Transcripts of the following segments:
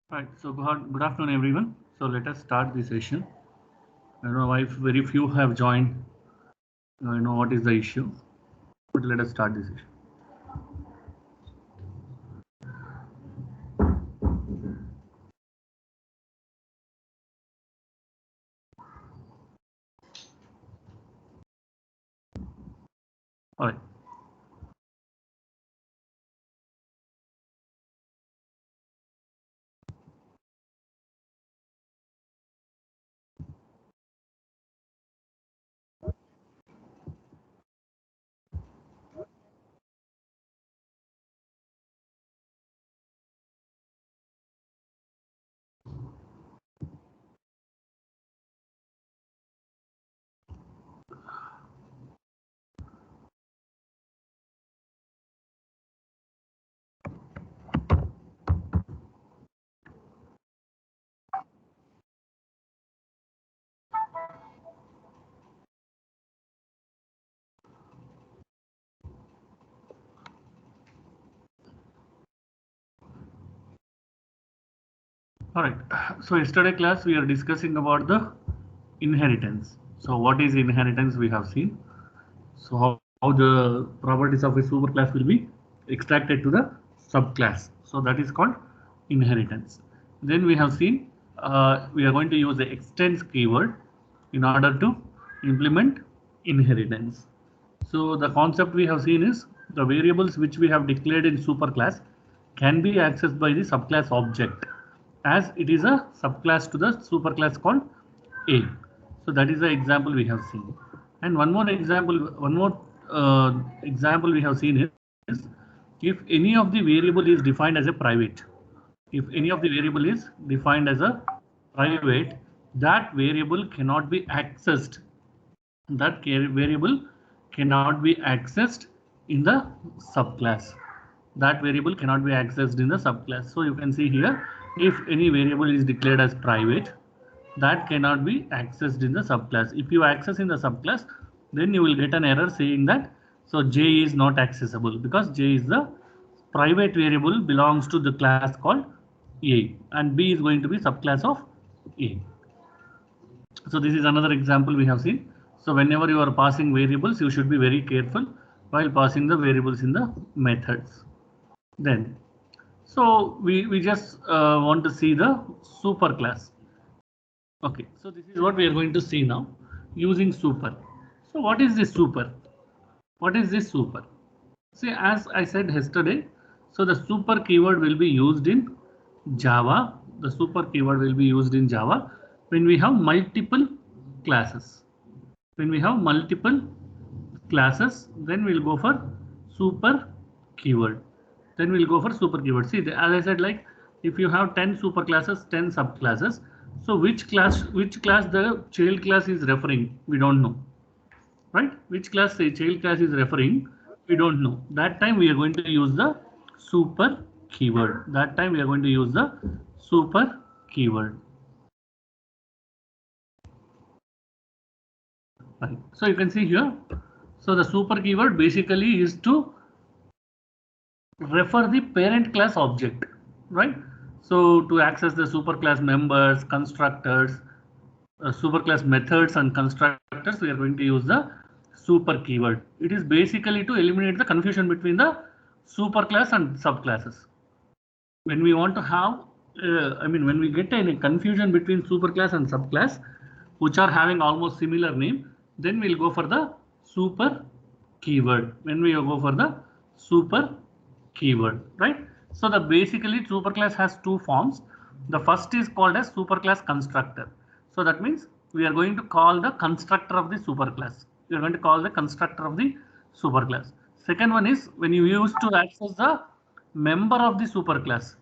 Right, so good afternoon, everyone. So let us start the session. I don't know why very few have joined. I know what is the issue, but let us start the session. All right. All right. So yesterday class we are discussing about the inheritance. So what is inheritance we have seen. So how the properties of a superclass will be extracted to the subclass. So that is called inheritance. Then we have seen we are going to use the extends keyword in order to implement inheritance. So the concept we have seen is the variables which we have declared in superclass can be accessed by the subclass object as it is a subclass to the superclass called A. So that is the example we have seen. And one more example we have seen is if any of the variable is defined as a private, if any of the variable is defined as a private, that variable cannot be accessed. That variable cannot be accessed in the subclass. That variable cannot be accessed in the subclass. So you can see here, if any variable is declared as private, that cannot be accessed in the subclass. If you access in the subclass, then you will get an error saying that so J is not accessible because J is the private variable belongs to the class called A and B is going to be subclass of A. So this is another example we have seen. So whenever you are passing variables, you should be very careful while passing the variables in the methods. Then, so we just want to see the superclass. Okay, so this is what we are going to see now using super. So what is this super? What is this super? See, as I said yesterday, so the super keyword will be used in Java. The super keyword will be used in Java when we have multiple classes. When we have multiple classes, then we'll go for super keyword. Then we'll go for super keyword. See, as I said, like if you have 10 super classes, 10 subclasses, so which class the child class is referring, we don't know, right? Which class the child class is referring, we don't know. That time we are going to use the super keyword. That time we are going to use the super keyword. Right. So you can see here. So the super keyword basically is to refer the parent class object, right? So to access the superclass members, constructors, superclass methods and constructors, we are going to use the super keyword. It is basically to eliminate the confusion between the superclass and subclasses. When we want to have, when we get any confusion between superclass and subclass, which are having almost similar name, then we'll go for the super keyword. When we go for the super keyword, right? So the basically superclass has two forms. The first is called as superclass constructor. So that means we are going to call the constructor of the superclass. We are going to call the constructor of the superclass. Second one is when you use to access the member of the superclass.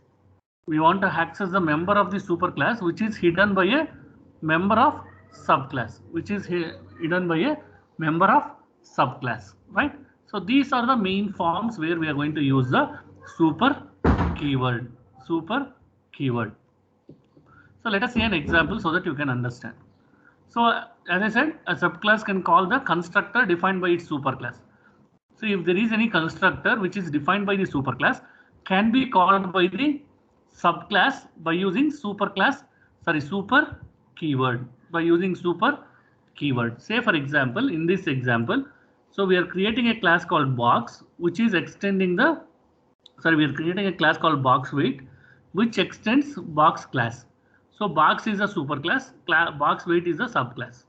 We want to access the member of the superclass which is hidden by a member of subclass, which is hidden by a member of subclass, right? So these are the main forms where we are going to use the super keyword. Super keyword. So let us see an example so that you can understand. So as I said, a subclass can call the constructor defined by its superclass. So if there is any constructor which is defined by the superclass, can be called by the subclass by using super keyword, by using super keyword. Say for example, in this example, so we are creating a class called box, which is extending the, we are creating a class called box weight, which extends box class. So box is a superclass, box weight is a subclass.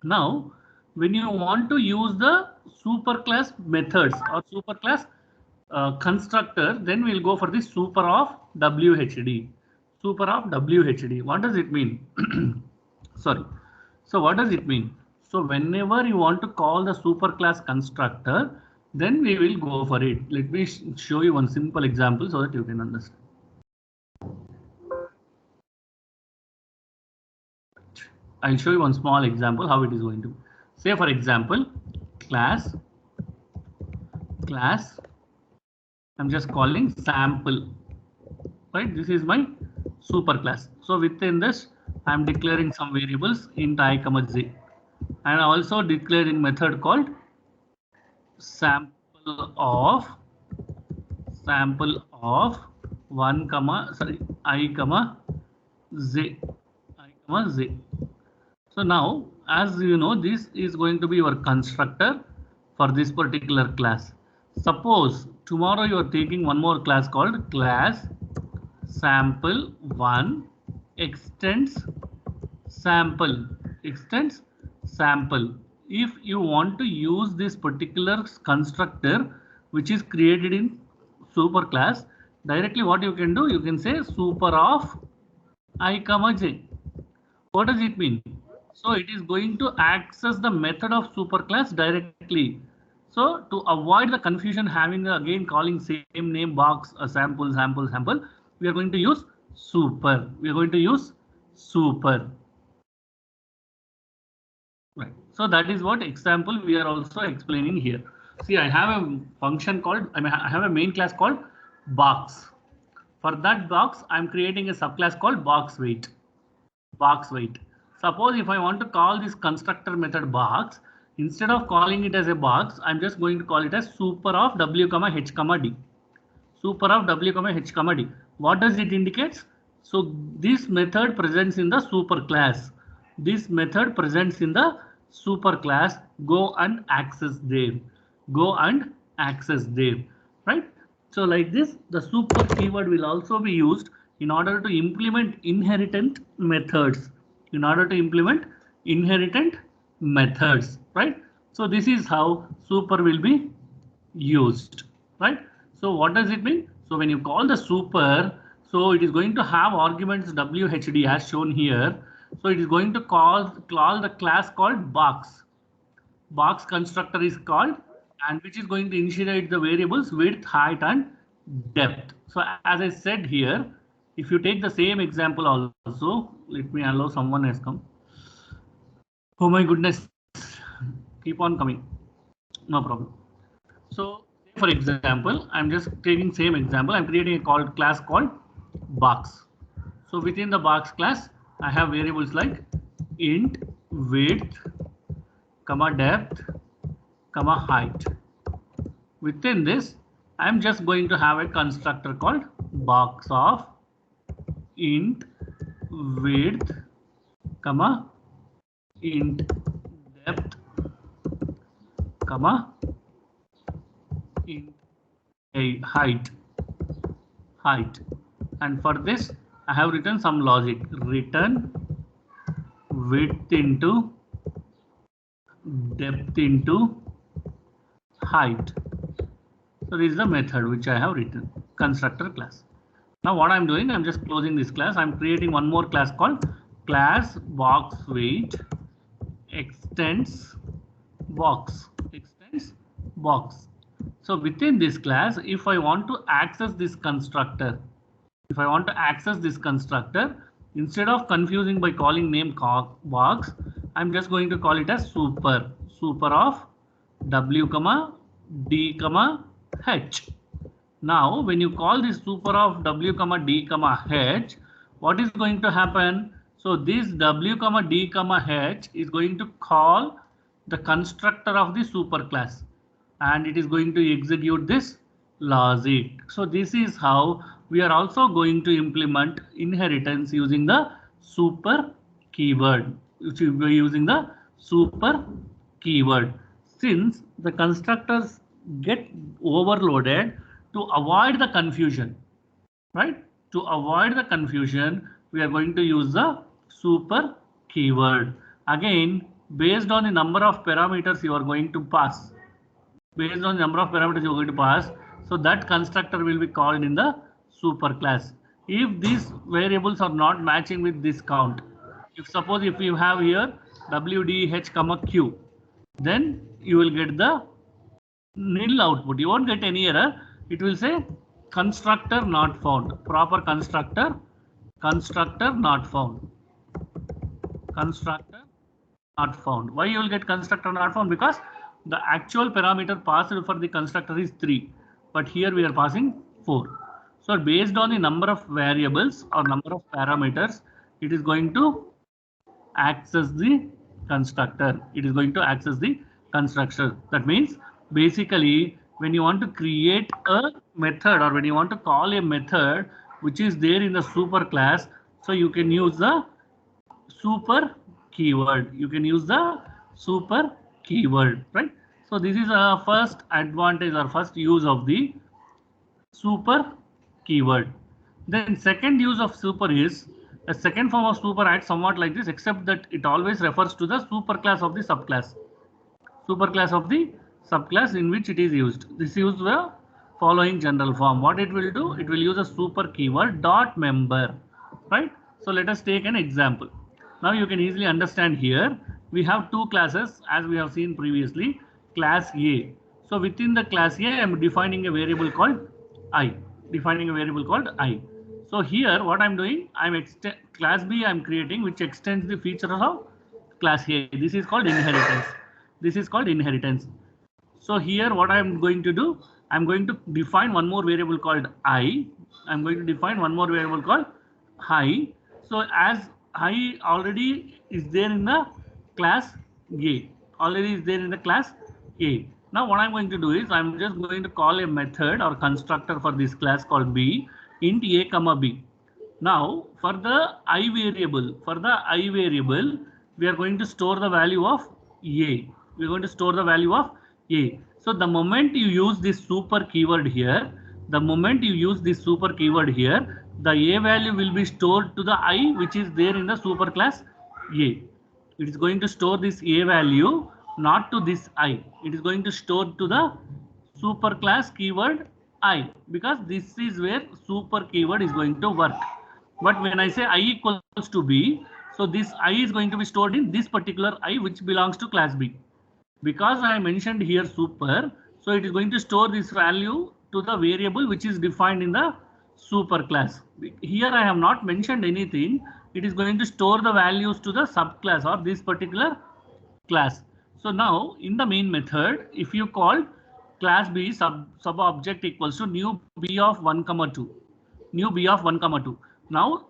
Now, when you want to use the superclass methods or superclass constructor, then we'll go for the super of WHD. Super of WHD. What does it mean? Sorry. So what does it mean? So whenever you want to call the superclass constructor, then we will go for it. Let me show you one simple example so that you can understand. I'll show you one small example how it is going to. Say for example, class. I'm just calling sample. Right? This is my superclass. So within this, I'm declaring some variables int I, j, and also declaring method called sample of 1, I, j. So now, as you know, this is going to be your constructor for this particular class. Suppose tomorrow you are taking one more class called class sample1 extends sample. If you want to use this particular constructor which is created in superclass, directly what you can do, you can say super of I, j. What does it mean? So it is going to access the method of superclass directly. So to avoid the confusion having again calling same name box sample, we are going to use super. Right. So that is what example we are also explaining here. See, I have a function called, I have a main class called box. For that box, I'm creating a subclass called box weight. Suppose if I want to call this constructor method box, instead of calling it as a box, I'm just going to call it as super of w, h, d. Super of w, h, d. What does it indicate? So this method presents in the superclass. Go and access there. Right? So like this, the super keyword will also be used in order to implement inheritance methods. Right? So this is how super will be used. Right? So what does it mean? So when you call the super, so it is going to have arguments WHD as shown here. So it is going to call the class called box. Box constructor is called, and which is going to initiate the variables width, height, and depth. So as I said here, if you take the same example also, let me allow someone has come. Oh my goodness, keep on coming. No problem. So for example, I'm just taking same example. I'm creating a class called box. So within the box class, I have variables like int width, depth, height. Within this, I'm just going to have a constructor called box of int width, int depth, int height. And for this, I have written some logic. Return width into depth into height. So this is the method which I have written, constructor class. Now what I'm doing, I'm just closing this class. I'm creating one more class called class box weight extends box. So within this class, if I want to access this constructor, instead of confusing by calling name box, I'm just going to call it as super of w, d, h. Now when you call this super of w, d, h, what is going to happen? So this w, d, h is going to call the constructor of the superclass, and it is going to execute this logic. So this is how we are also going to implement inheritance using the super keyword, which we are using the super keyword. Since the constructors get overloaded, to avoid the confusion, right? To avoid the confusion, we are going to use the super keyword. Again, based on the number of parameters you are going to pass, based on the number of parameters you are going to pass, so that constructor will be called in the super class. If these variables are not matching with this count, if suppose if you have here wdh comma q, then you will get the nil output. You won't get any error. It will say constructor not found. Proper constructor not found. Constructor not found. Why you will get constructor not found? Because the actual parameter passed for the constructor is 3, but here we are passing 4. So based on the number of variables or number of parameters, it is going to access the constructor. It is going to access the constructor. That means basically when you want to create a method or when you want to call a method which is there in the super class, so you can use the super keyword. You can use the super keyword, right? So this is a first advantage or first use of the super keyword. Then second use of super is a second form of super acts somewhat like this, except that it always refers to the superclass of the subclass. Superclass of the subclass in which it is used. This use the following general form. What it will do? It will use a super keyword dot member, right? So let us take an example. Now you can easily understand here. We have two classes as we have seen previously. Class A. So within the class A, I am defining a variable called I. Defining a variable called I. So here what I'm doing, class B I'm creating which extends the feature of class A. This is called inheritance. This is called inheritance. So here what I'm going to do, I'm going to define one more variable called I. I'm going to define one more variable called I. So as I already is there in the class A, already is there in the class A. Now what I'm going to do is I'm just going to call a method or constructor for this class called B int A comma B. Now for the I variable, we are going to store the value of A. We're going to store the value of A. So the moment you use this super keyword here, the A value will be stored to the I which is there in the super class A. It is going to store this A value not to this I. It is going to store to the super class keyword I, because this is where super keyword is going to work. But when I say I equals to B, so this I is going to be stored in this particular I which belongs to class B. Because I mentioned here super, so it is going to store this value to the variable which is defined in the super class. Here I have not mentioned anything. It is going to store the values to the subclass or this particular class. So now in the main method, if you call class B sub object equals to new B of 1 comma 2, new B of 1 comma 2. Now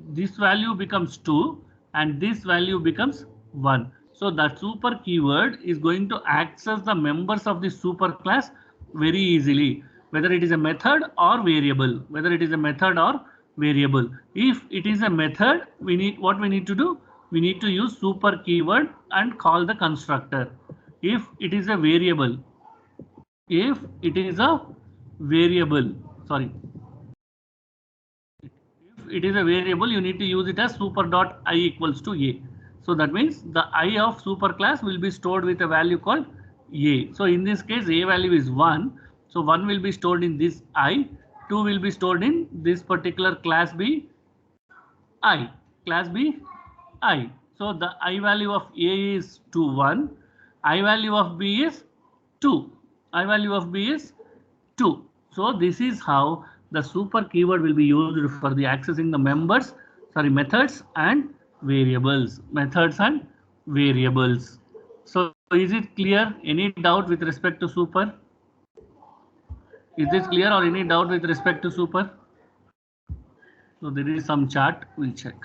this value becomes 2 and this value becomes 1. So the super keyword is going to access the members of the super class very easily, whether it is a method or variable, whether it is a method or variable. If it is a method, we need to do? We need to use super keyword and call the constructor. If it is a variable, sorry, if it is a variable, you need to use it as super dot I equals to A. So that means the I of super class will be stored with a value called A. So in this case, A value is 1. So 1 will be stored in this I, 2 will be stored in this particular class B I, class B I. So the I value of A is 2, 1. I value of B is 2. I value of B is 2. So this is how the super keyword will be used for the accessing the methods and variables. So is it clear? Any doubt with respect to super? Is this clear or any doubt with respect to super? So there is some chart, we'll check.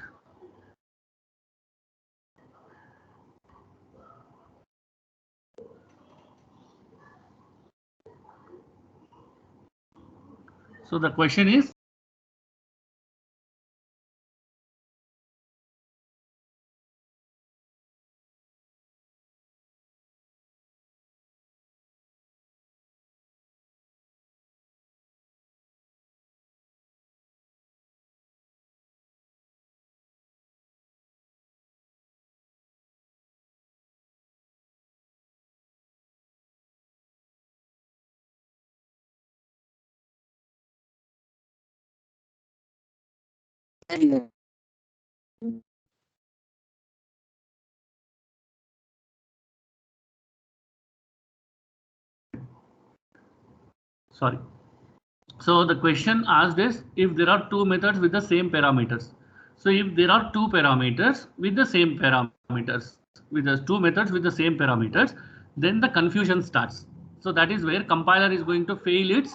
So the question is, Sorry. So the question asked is if there are two methods with the same parameters. So if there are two parameters with the same parameters, with the two methods with the same parameters, then the confusion starts. So that is where compiler is going to fail its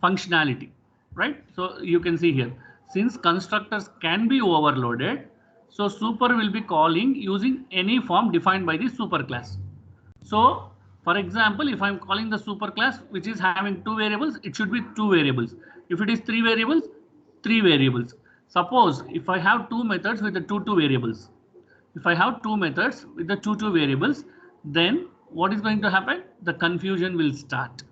functionality, right? So you can see here, since constructors can be overloaded, so super will be calling using any form defined by the superclass. So for example, if I'm calling the superclass which is having two variables, it should be two variables. If it is three variables, three variables. Suppose if I have two methods with the two variables, if I have two methods with the two variables, then what is going to happen? The confusion will start.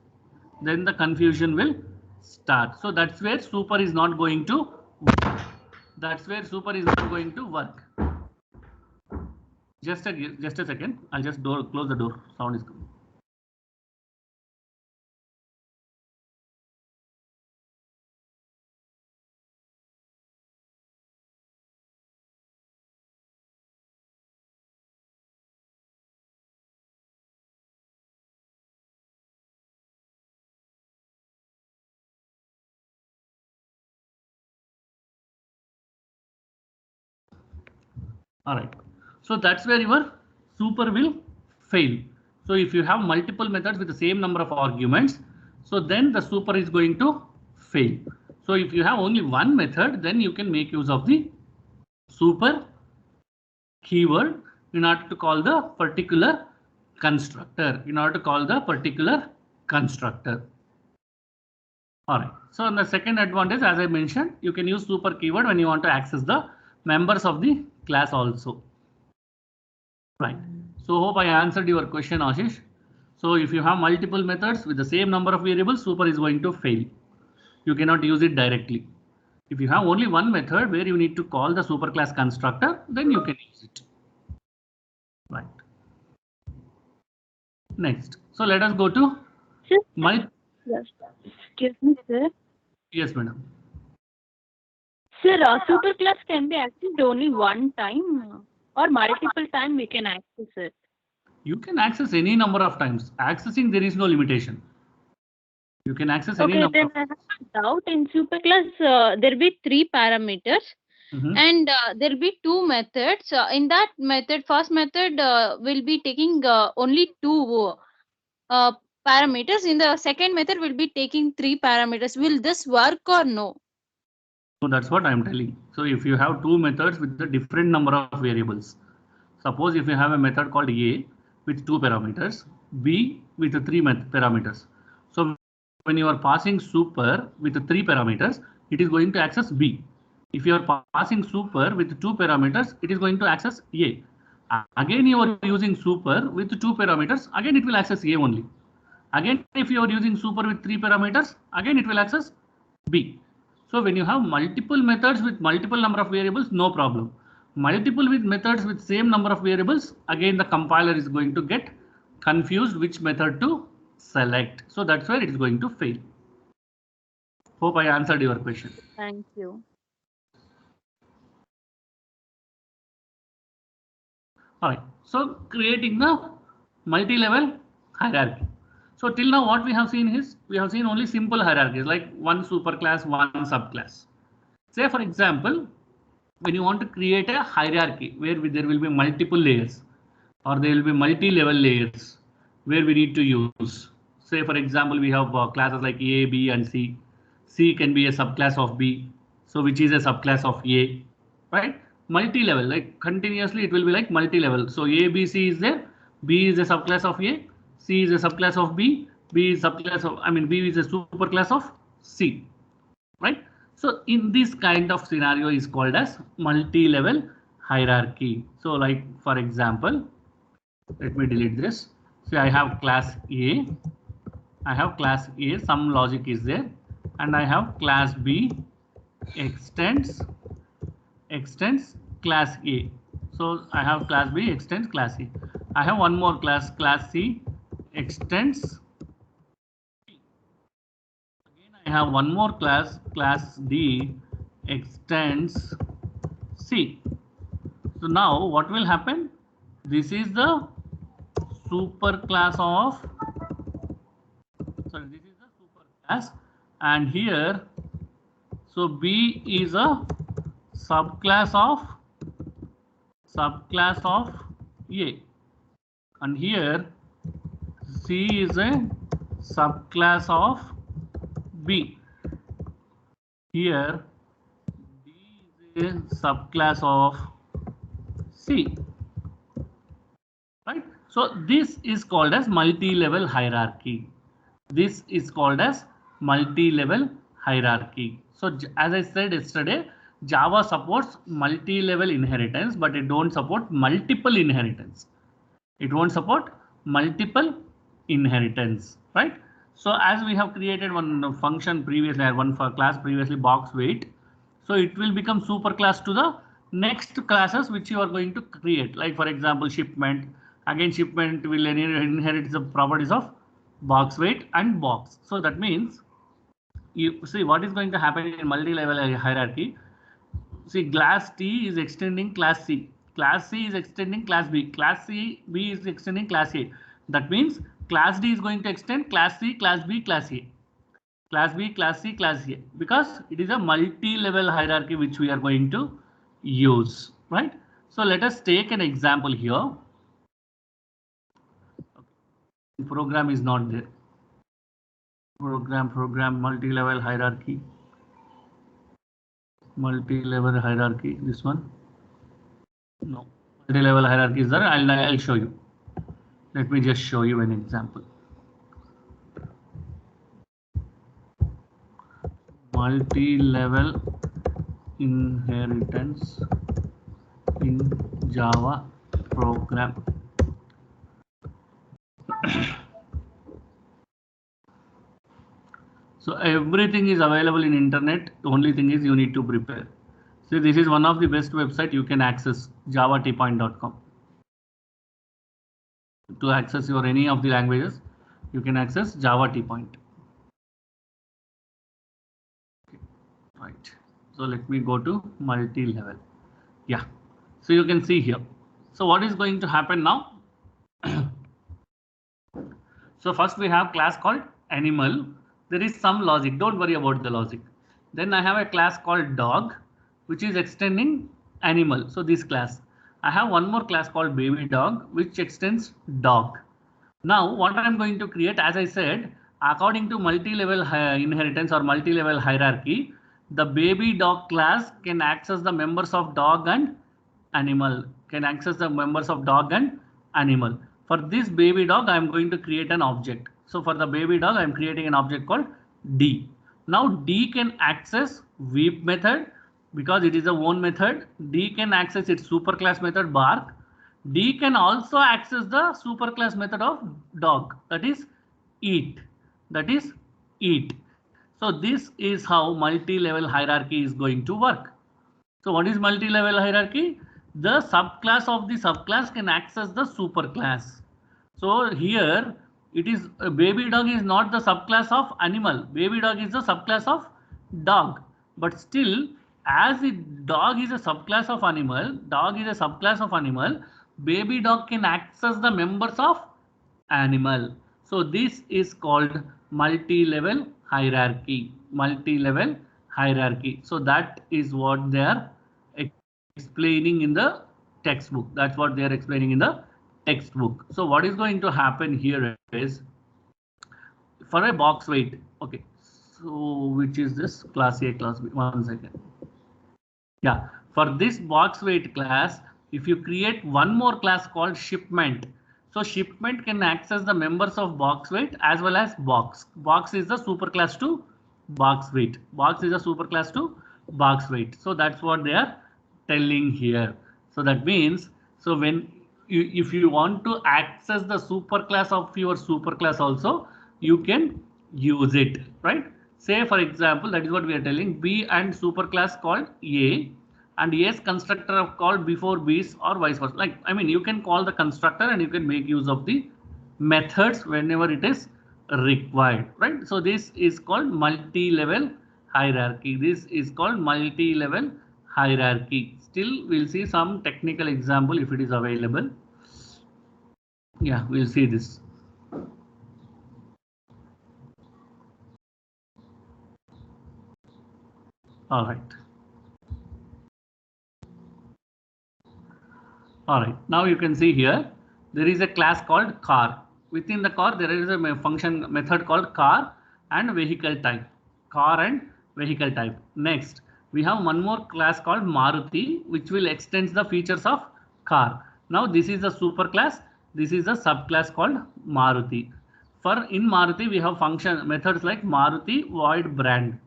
Then the confusion will start. So that's where super is not going to work. That's where super is not going to work. Just a second. I'll just close the door. Sound is coming. All right. So that's where your super will fail. So if you have multiple methods with the same number of arguments, so then the super is going to fail. So if you have only one method, then you can make use of the super keyword in order to call the particular constructor. All right. So the second advantage, as I mentioned, you can use super keyword when you want to access the members of the class also. Right. So hope I answered your question, Ashish. So if you have multiple methods with the same number of variables, super is going to fail. You cannot use it directly. If you have only one method where you need to call the superclass constructor, then you can use it. Right. Next. So let us go to my. Excuse me, sir. Yes, madam. Sir, superclass can be accessed only one time or multiple time we can access it. You can access any number of times. Accessing, there is no limitation. You can access any number. Okay, then I have a doubt. In superclass, there will be three parameters. And there will be two methods. In that method, first method will be taking only two parameters. In the second method, will be taking three parameters. Will this work or no? So that's what I'm telling. So if you have two methods with a different number of variables, suppose if you have a method called A with two parameters, B with three parameters. So when you are passing super with three parameters, it is going to access B. If you are passing super with two parameters, it is going to access A. Again, you are using super with two parameters, again it will access A only. Again, if you are using super with three parameters, again it will access B. So when you have multiple methods with multiple number of variables, no problem. Multiple with methods with same number of variables, again the compiler is going to get confused which method to select. So that's where it is going to fail. Hope I answered your question. Thank you. All right. So creating the multi-level hierarchy. So till now what we have seen is we have seen only simple hierarchies like one superclass, one subclass. Say for example, when you want to create a hierarchy where there will be multiple layers or there will be multi-level layers where we need to use. Say for example, we have classes like A, B and C. C can be a subclass of B, so which is a subclass of A, right? Multi-level, like continuously it will be like multi-level. So A, B, C is there, B is a subclass of A, C is a subclass of B, B is subclass of, B is a superclass of C, right? So in this kind of scenario is called as multi-level hierarchy. So like for example, let me delete this. So I have class A, some logic is there, and I have class B extends class A. So I have class B extends class A. I have one more class C extends. Again I have one more class D extends C. So now what will happen? This is the superclass of, sorry, this is the superclass, and here, so B is a subclass of A, and here C is a subclass of B. Here D is a subclass of C. Right? So this is called as multi-level hierarchy. This is called as multi-level hierarchy. So as I said yesterday, Java supports multi-level inheritance, but it don't support multiple inheritance. It won't support multiple inheritance, right? So as we have created one function previously, one for class previously, box weight. So it will become super class to the next classes which you are going to create. Like for example, shipment. Again, shipment will inherit the properties of box weight and box. So that means you see what is going to happen in multi-level hierarchy. See, class T is extending class C. Class C is extending class B. Class B is extending class A. That means class D is going to extend class C, class B, class A. Class B, class C, class A. Because it is a multi-level hierarchy which we are going to use, right? So let us take an example here. Okay. Program is not there. Program, multi-level hierarchy. Multi-level hierarchy, this one. No, multi-level hierarchy is there. I'll show you. Let me just show you an example. Multi-level inheritance in Java program. So everything is available in internet. The only thing is you need to prepare. So this is one of the best website you can access, javatpoint.com. To access your any of the languages, you can access Java T-Point. Okay. Right. So let me go to multi-level. Yeah. So you can see here. So what is going to happen now? So first we have class called animal. There is some logic. Don't worry about the logic. Then I have a class called dog, which is extending animal. So this class. I have one more class called baby dog, which extends dog. Now what I'm going to create, as I said, according to multi-level inheritance or multi-level hierarchy, the baby dog class can access the members of dog and animal. For this baby dog, I'm going to create an object. So for the baby dog, I'm creating an object called D. Now D can access weep method because it is a own method. D can access its superclass method bark. D can also access the superclass method of dog, that is eat. So this is how multi-level hierarchy is going to work. So what is multi-level hierarchy? The subclass of the subclass can access the superclass. So here it is baby dog is not the subclass of animal. Baby dog is the subclass of dog. But still, as the dog is a subclass of animal, baby dog can access the members of animal. So this is called multi-level hierarchy. So that is what they are explaining in the textbook. So what is going to happen here is for a box weight. Okay. So which is this class A, class B? 1 second. Yeah. For this box weight class, if you create one more class called shipment. So shipment can access the members of box weight as well as box. Box is the superclass to box weight. So that's what they are telling here. So that means, so when if you want to access the superclass of your superclass also, you can use it, right? Say for example, that is what we are telling, B and superclass called A and A's constructor of called before B's or vice versa. Like, I mean, you can call the constructor and you can make use of the methods whenever it is required, right? So this is called multi-level hierarchy. This is called multi-level hierarchy. Still, we'll see some technical example if it is available. Yeah, we'll see this. All right. All right. Now you can see here, there is a class called car. Within the car, there is a function method called car and vehicle type. Car and vehicle type. Next, we have one more class called Maruti, which will extend the features of car. Now this is a super class. This is a subclass called Maruti. For in Maruti, we have function methods like Maruti void brand,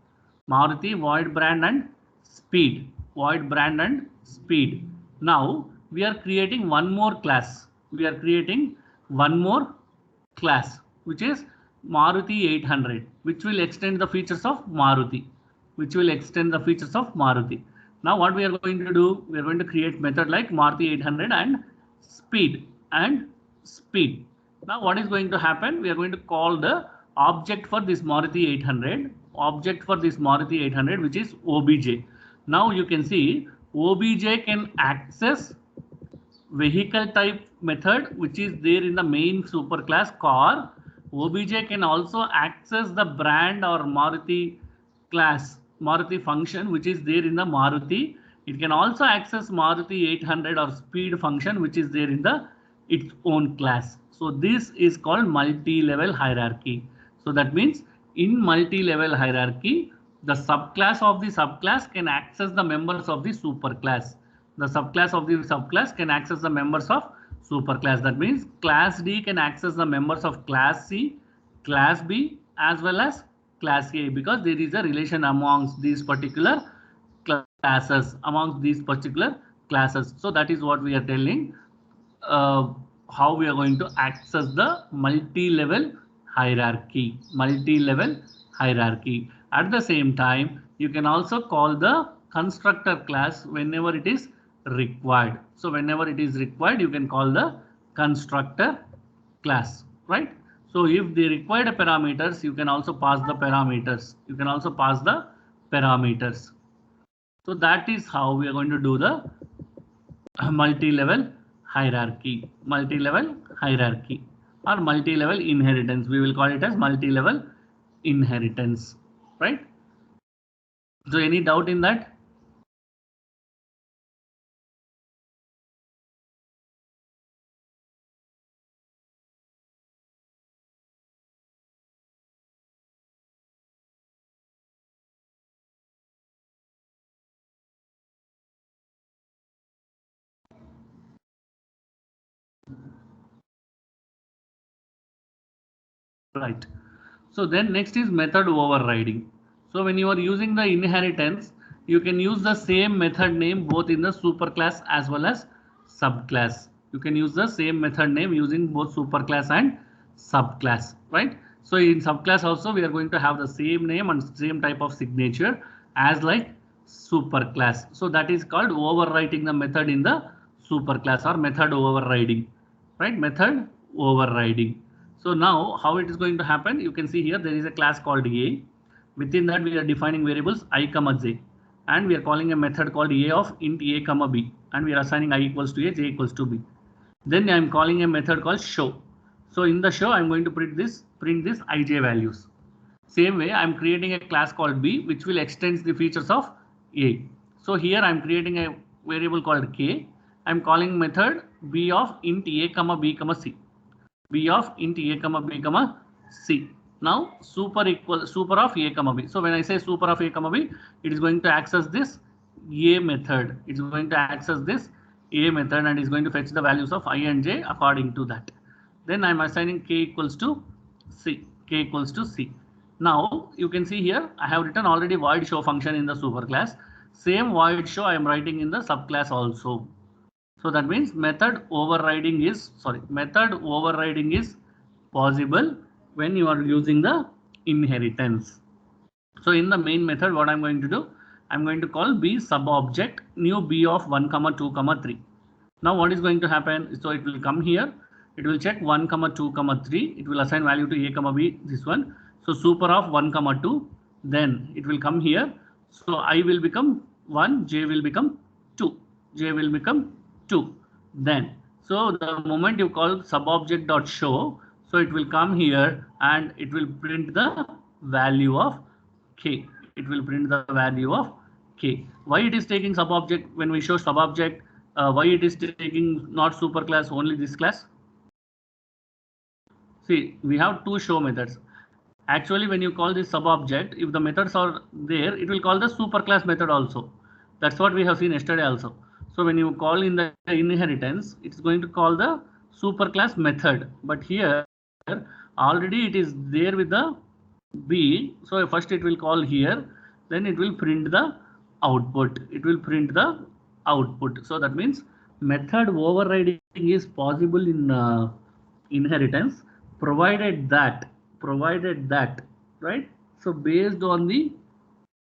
Maruti void brand and speed, void brand and speed. Now we are creating one more class. We are creating one more class, which is Maruti 800, which will extend the features of Maruti, which will extend the features of Maruti. Now what we are going to do, we are going to create method like Maruti 800 and speed and speed. Now what is going to happen? We are going to call the object for this Maruti 800, object for this Maruti 800, which is OBJ. Now you can see OBJ can access vehicle type method, which is there in the main superclass car. OBJ can also access the brand or Maruti class, Maruti function, which is there in the Maruti. It can also access Maruti 800 or speed function, which is there in the its own class. So this is called multi-level hierarchy. So that means in multi-level hierarchy, the subclass of the subclass can access the members of the superclass. The subclass of the subclass can access the members of superclass. That means class D can access the members of class C, class B, as well as class A, because there is a relation amongst these particular classes, So that is what we are telling, how we are going to access the multi-level hierarchy. At the same time, you can also call the constructor class whenever it is required. So whenever it is required, you can call the constructor class, right? So if the required parameters, you can also pass the parameters. So that is how we are going to do the multi-level hierarchy or multi-level inheritance. We will call it as multi-level inheritance, right? So any doubt in that? Right. So then next is method overriding. So when you are using the inheritance, you can use the same method name both in the superclass as well as subclass. You can use the same method name using both superclass and subclass, right? So in subclass also we are going to have the same name and same type of signature as like superclass. So that is called overwriting the method in the superclass or method overriding, right? Method overriding. So now how it is going to happen, you can see here there is a class called A. Within that we are defining variables I comma j, and we are calling a method called A of int A comma B, and we are assigning I equals to A, j equals to B. Then I am calling a method called show. So in the show I am going to print this ij values. Same way I am creating a class called B, which will extend the features of A. So here I am creating a variable called K. I am calling method B of int A comma B comma C. B of int A comma B comma C. Now super of A comma B. So when I say super of A comma B, it is going to access this A method. It's going to access this A method and is going to fetch the values of I and J according to that. Then I'm assigning K equals to C. Now you can see here I have written already void show function in the superclass. Same void show I am writing in the subclass also. So that means method overriding is possible when you are using the inheritance. So in the main method, what I'm going to do, I'm going to call B sub object new B of 1 comma 2 comma 3. Now what is going to happen? So it will come here. It will check 1 comma 2 comma 3. It will assign value to A comma B, this one. So super of 1 comma 2. then it will come here. So I will become 1, j will become 2, j will become 2. Then, so the moment you call subobject dot show, so it will come here and it will print the value of k. It will print the value of k. Why it is taking subobject when we show subobject? Why it is taking not superclass, only this class? See, we have two show methods. Actually, when you call this subobject, if the methods are there, it will call the superclass method also. That's what we have seen yesterday also. So when you call in the inheritance, it's going to call the superclass method. But here, already it is there with the B. So first it will call here, then it will print the output. It will print the output. So that means method overriding is possible in inheritance, provided that, right? So based on the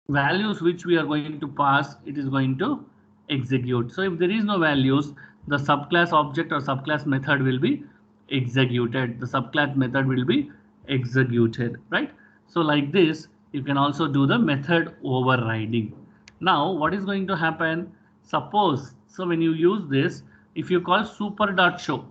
values which we are going to pass, it is going to execute. So if there is no values, the subclass object or subclass method will be executed. The subclass method will be executed, right? So like this, you can also do the method overriding. Now, what is going to happen? Suppose, so when you use this, if you call super.show,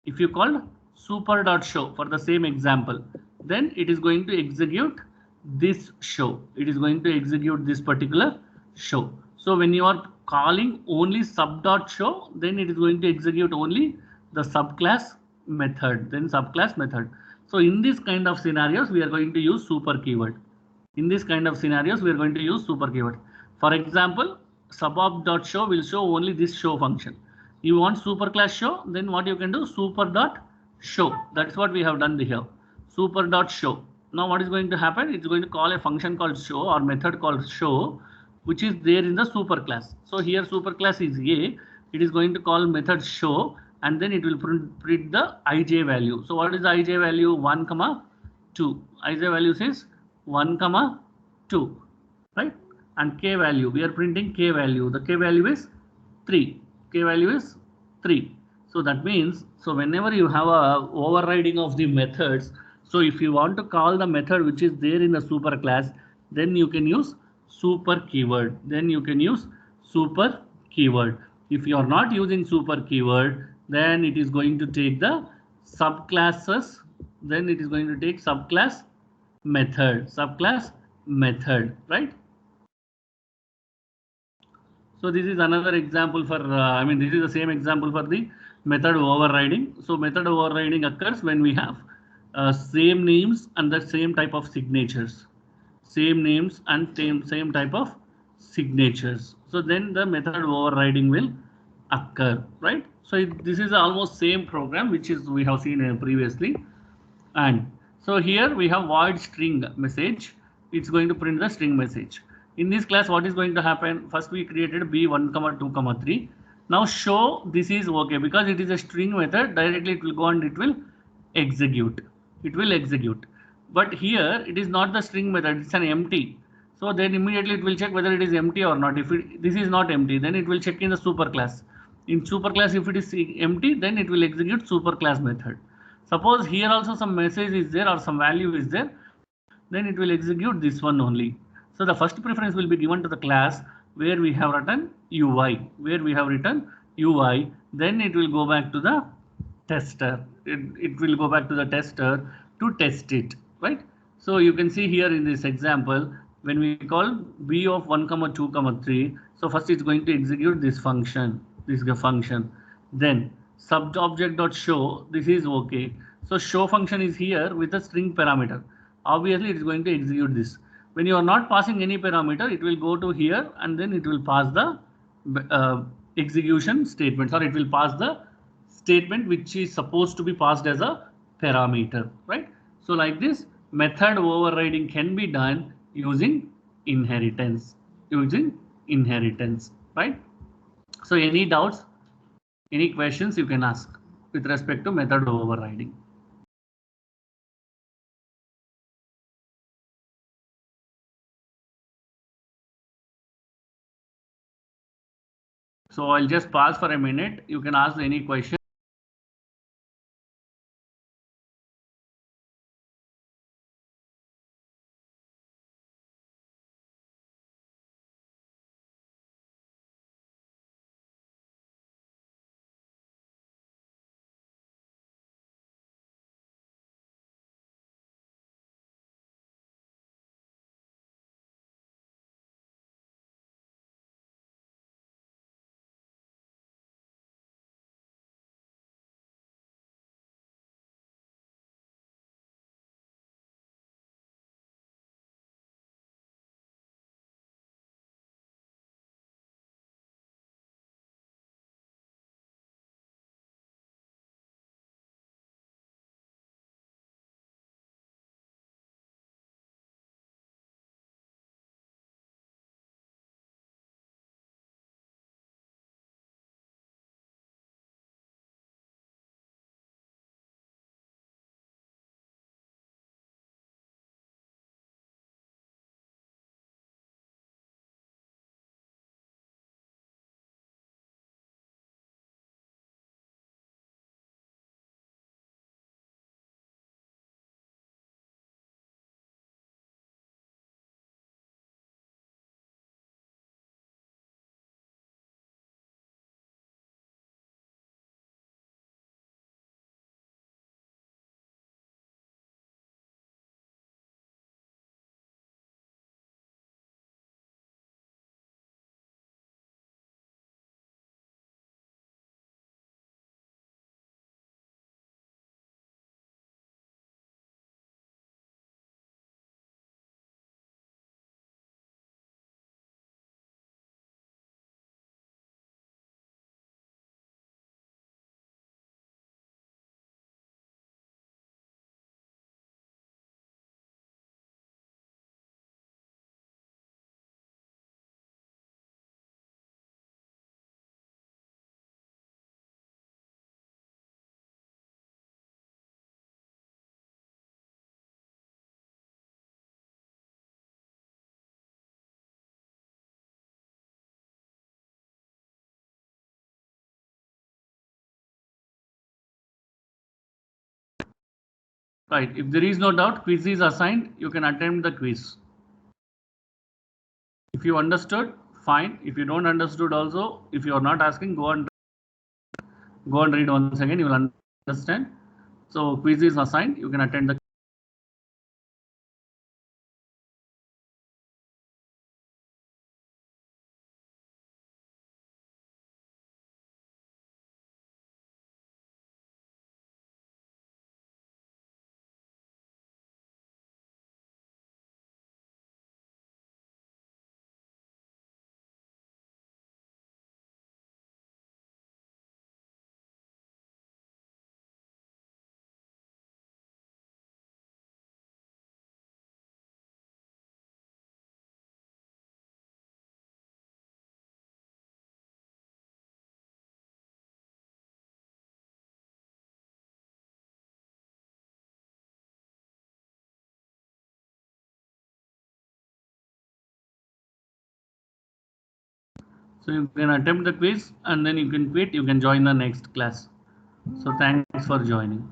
if you call super.show for the same example, then it is going to execute this show. It is going to execute this particular show. So when you are calling only sub.show, then it is going to execute only the subclass method, then subclass method. So in this kind of scenarios, we are going to use super keyword. In this kind of scenarios, we are going to use super keyword. For example, subob.show will show only this show function. You want superclass show, then what you can do, super.show. That's what we have done here. Super.show. Now what is going to happen? It's going to call a function called show or method called show, which is there in the superclass. So here superclass is A. It is going to call method show, and then it will print the ij value. So what is the ij value? 1, 2. Ij value says 1, 2, right? And k value, we are printing k value. The k value is 3. K value is 3. So that means, so whenever you have a overriding of the methods, so if you want to call the method which is there in the superclass, then you can use super keyword. Then you can use super keyword. If you are not using super keyword, then it is going to take the subclasses. Then it is going to take subclass method, right? So this is another example for, this is the same example for the method overriding. So method overriding occurs when we have same names and the same type of signatures. Same names and same type of signatures. So then the method overriding will occur, right? So this is almost same program which is we have seen previously. And so here we have void string message. It's going to print the string message. In this class, what is going to happen? First we created b1, 2, 3. Now show this is okay because it is a string method. Directly it will go and it will execute. It will execute. But here it is not the string method. It's an empty. So then immediately it will check whether it is empty or not. If this is not empty, then it will check in the superclass. In superclass, if it is empty, then it will execute superclass method. Suppose here also some message is there or some value is there, then it will execute this one only. So the first preference will be given to the class where we have written UI, then it will go back to the tester. It will go back to the tester to test it, right? So you can see here in this example, when we call b of 1, 2, 3, so first it's going to execute this function, then subobject.show, this is okay. So show function is here with a string parameter. Obviously it is going to execute this. When you are not passing any parameter, it will go to here and then it will pass the execution statement, or it will pass the statement which is supposed to be passed as a parameter, right? So like this, method overriding can be done using inheritance, right? So any doubts, any questions you can ask with respect to method overriding. So I'll just pause for a minute. You can ask any question. Right. If there is no doubt, quiz is assigned. You can attempt the quiz. If you understood, fine. If you don't understood also, if you are not asking, go and read once again. You will understand. So quiz is assigned. You can attend the. So you can attempt the quiz and then you can quit. You can join the next class. So thanks for joining.